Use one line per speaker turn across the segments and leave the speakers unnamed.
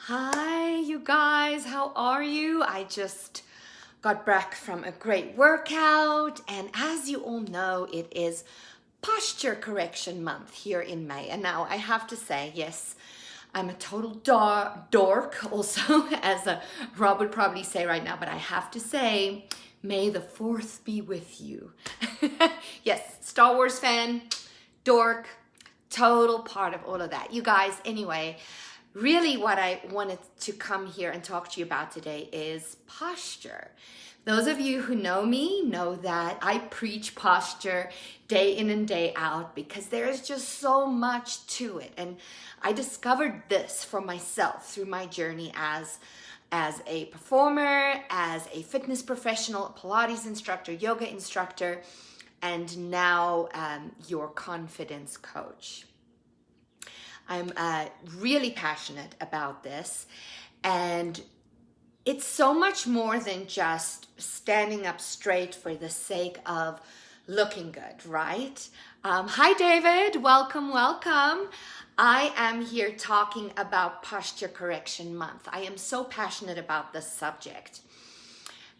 Hi, you guys, how are you? I just got back from a great workout, and as you all know, it is posture correction month here in May. And now I have to say, yes, I'm a total dork also, as Rob would probably say right now, but I have to say, may the 4th be with you. Yes, Star Wars fan, dork, total part of all of that. You guys, anyway, really what I wanted to come here and talk to you about today is posture. Those of you who know me know that I preach posture day in and day out because there is just so much to it. And I discovered this for myself through my journey as a performer, as a fitness professional, Pilates instructor, yoga instructor, and now your confidence coach. I'm really passionate about this, and it's so much more than just standing up straight for the sake of looking good, right? Hi, David. Welcome, welcome. I am here talking about Posture Correction Month. I am so passionate about this subject.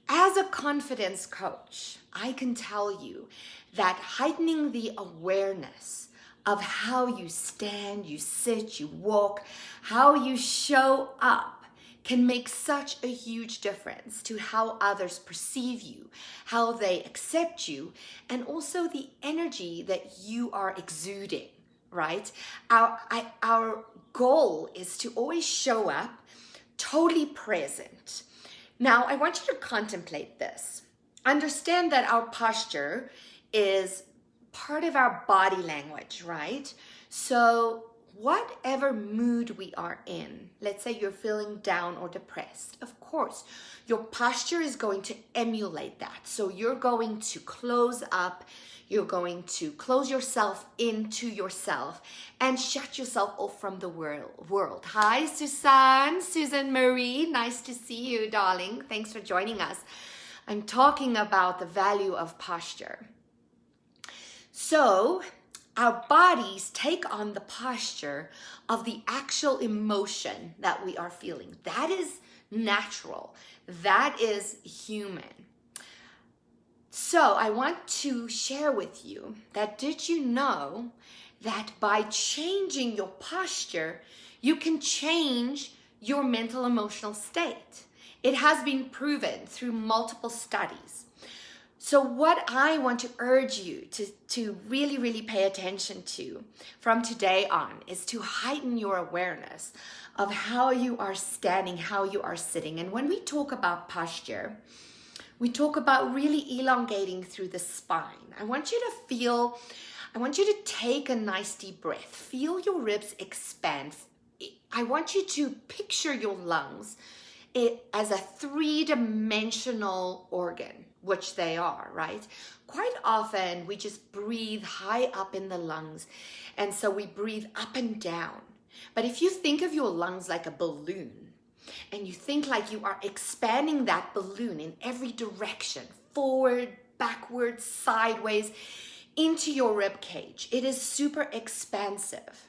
As a confidence coach, I can tell you that heightening the awareness of how you stand, you sit, you walk, how you show up can make such a huge difference to how others perceive you, how they accept you, and also the energy that you are exuding, right? Our goal is to always show up totally present. Now, I want you to contemplate this. Understand that our posture is part of our body language, right? So whatever mood we are in, let's say you're feeling down or depressed, of course, your posture is going to emulate that. So you're going to close up, you're going to close yourself into yourself and shut yourself off from the world. Hi, Susan Marie, nice to see you, darling. Thanks for joining us. I'm talking about the value of posture. So our bodies take on the posture of the actual emotion that we are feeling. That is natural. That is human. So I want to share with you that did you know that by changing your posture, you can change your mental emotional state? It has been proven through multiple studies. So what I want to urge you to really, really pay attention to from today on is to heighten your awareness of how you are standing, how you are sitting. And when we talk about posture, we talk about really elongating through the spine. I want you to take a nice deep breath. Feel your ribs expand. I want you to picture your lungs as a three-dimensional organ, which they are, right? Quite often we just breathe high up in the lungs, and so we breathe up and down. But if you think of your lungs like a balloon, and you think like you are expanding that balloon in every direction, forward, backwards, sideways, into your rib cage, it is super expansive.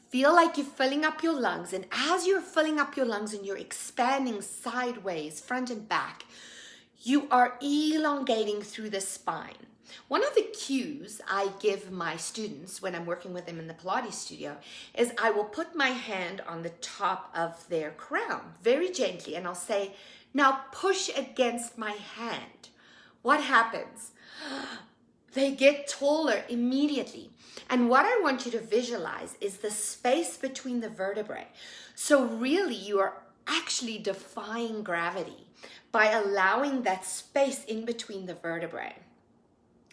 Feel like you're filling up your lungs, and as you're filling up your lungs and you're expanding sideways, front and back, you are elongating through the spine. One of the cues I give my students when I'm working with them in the Pilates studio is I will put my hand on the top of their crown very gently, and I'll say, now push against my hand. What happens? They get taller immediately. And what I want you to visualize is the space between the vertebrae. So really you are actually defying gravity by allowing that space in between the vertebrae.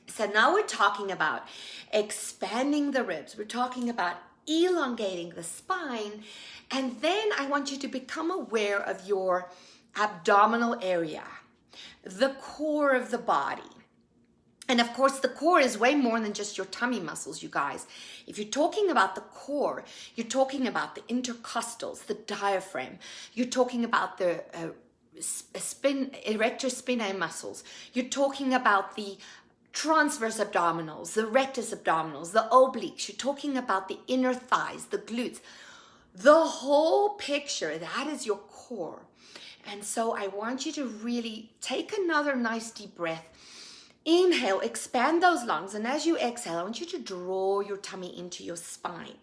So now we're talking about expanding the ribs. We're talking about elongating the spine. And then I want you to become aware of your abdominal area, the core of the body. And of course, the core is way more than just your tummy muscles, you guys. If you're talking about the core, you're talking about the intercostals, the diaphragm. You're talking about the erector spinae muscles. You're talking about the transverse abdominals, the rectus abdominals, the obliques. You're talking about the inner thighs, the glutes. The whole picture, that is your core. And so I want you to really take another nice deep breath. Inhale, expand those lungs, and as you exhale, I want you to draw your tummy into your spine.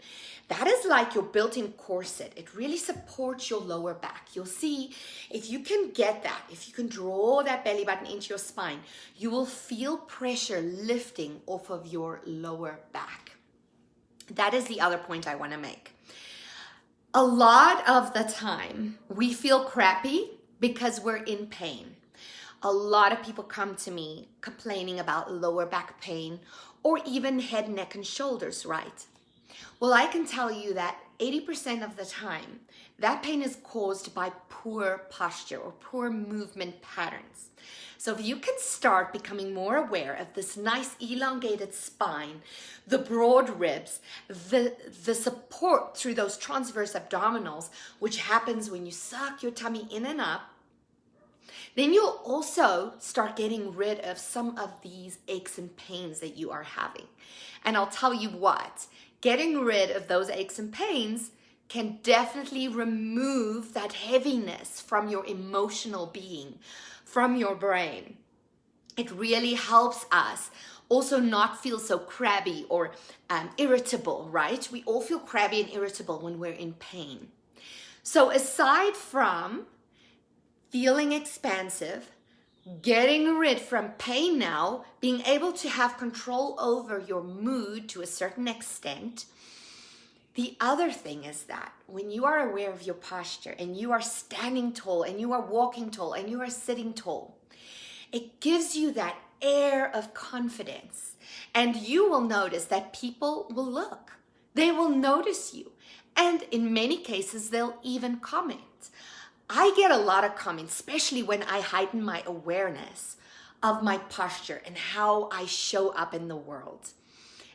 That is like your built-in corset. It really supports your lower back. You'll see if you can get that, if you can draw that belly button into your spine, you will feel pressure lifting off of your lower back. That is the other point I want to make. A lot of the time, we feel crappy because we're in pain. A lot of people come to me complaining about lower back pain or even head, neck, and shoulders, right? Well, I can tell you that 80% of the time, that pain is caused by poor posture or poor movement patterns. So if you can start becoming more aware of this nice elongated spine, the broad ribs, the support through those transverse abdominals, which happens when you suck your tummy in and up, then you'll also start getting rid of some of these aches and pains that you are having. And I'll tell you what, getting rid of those aches and pains can definitely remove that heaviness from your emotional being, from your brain. It really helps us also not feel so crabby or irritable, right? We all feel crabby and irritable when we're in pain. So aside from feeling expansive, getting rid from pain now, being able to have control over your mood to a certain extent. The other thing is that when you are aware of your posture and you are standing tall and you are walking tall and you are sitting tall, it gives you that air of confidence. And you will notice that people will look. They will notice you. And in many cases, they'll even comment. I get a lot of comments, especially when I heighten my awareness of my posture and how I show up in the world.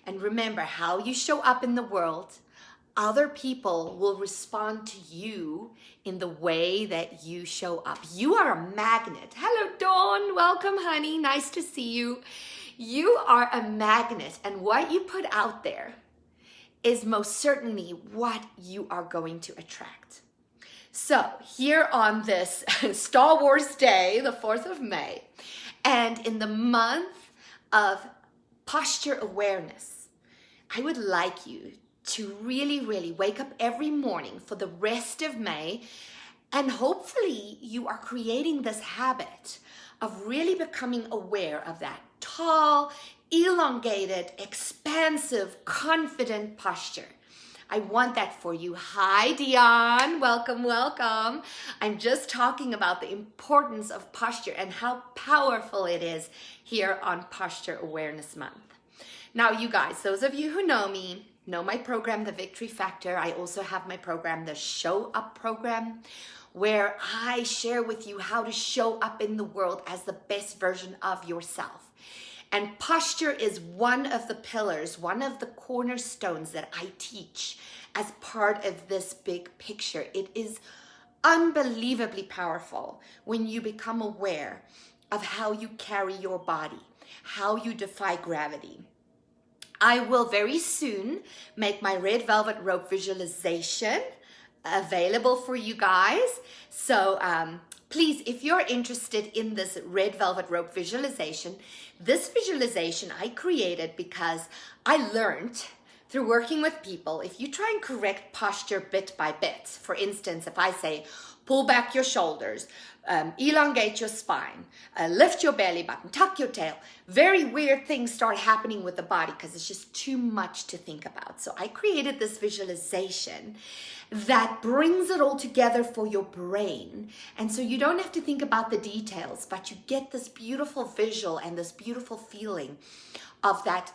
And remember, how you show up in the world, other people will respond to you in the way that you show up. You are a magnet. Hello, Dawn. Welcome, honey. Nice to see you. You are a magnet, and what you put out there is most certainly what you are going to attract. So here on this Star Wars Day, the 4th of May, and in the month of posture awareness, I would like you to really wake up every morning for the rest of May, and hopefully you are creating this habit of really becoming aware of that tall, elongated, expansive, confident posture. I want that for you. Hi, Dion. Welcome, welcome. I'm just talking about the importance of posture and how powerful it is here on Posture Awareness Month. Now, you guys, those of you who know me, know my program, The Victory Factor. I also have my program, the Show Up program, where I share with you how to show up in the world as the best version of yourself. And posture is one of the pillars, one of the cornerstones that I teach as part of this big picture. It is unbelievably powerful when you become aware of how you carry your body, how you defy gravity. I will very soon make my red velvet rope visualization available for you guys. So please, if you're interested in this red velvet rope visualization, this visualization I created because I learned through working with people, if you try and correct posture bit by bit, for instance, if I say, pull back your shoulders, elongate your spine, lift your belly button, tuck your tail, very weird things start happening with the body because it's just too much to think about. So I created this visualization that brings it all together for your brain. And so you don't have to think about the details, but you get this beautiful visual and this beautiful feeling of that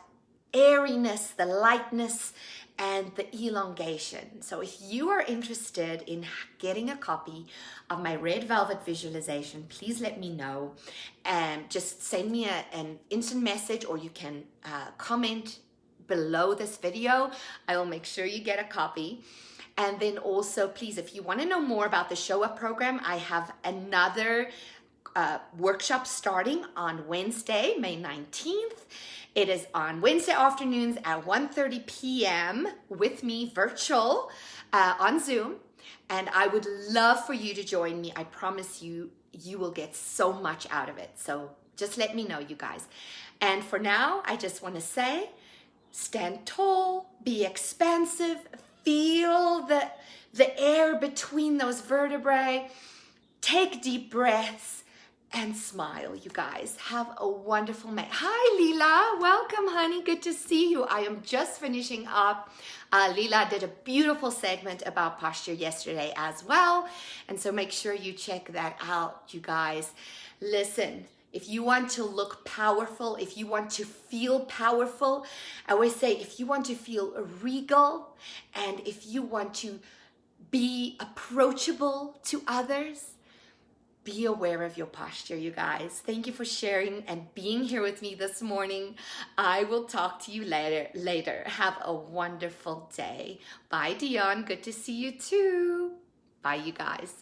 airiness, the lightness, and the elongation. So if you are interested in getting a copy of my red velvet visualization, please let me know and just send me an instant message, or you can comment below this video. I will make sure you get a copy. And then also, please, if you want to know more about the Show Up program, I have another workshop starting on Wednesday, May 19th. It is on Wednesday afternoons at 1:30 p.m. with me, virtual, on Zoom. And I would love for you to join me. I promise you, you will get so much out of it. So just let me know, you guys. And for now, I just want to say, stand tall, be expansive, feel the air between those vertebrae, take deep breaths, and smile, you guys. Have a wonderful May. Hi, Lila. Welcome, honey. Good to see you. I am just finishing up. Lila did a beautiful segment about posture yesterday as well. And so make sure you check that out, you guys. Listen, if you want to look powerful, if you want to feel powerful, I always say if you want to feel regal and if you want to be approachable to others, be aware of your posture, you guys. Thank you for sharing and being here with me this morning. I will talk to you later. Have a wonderful day. Bye, Dion. Good to see you too. Bye, you guys.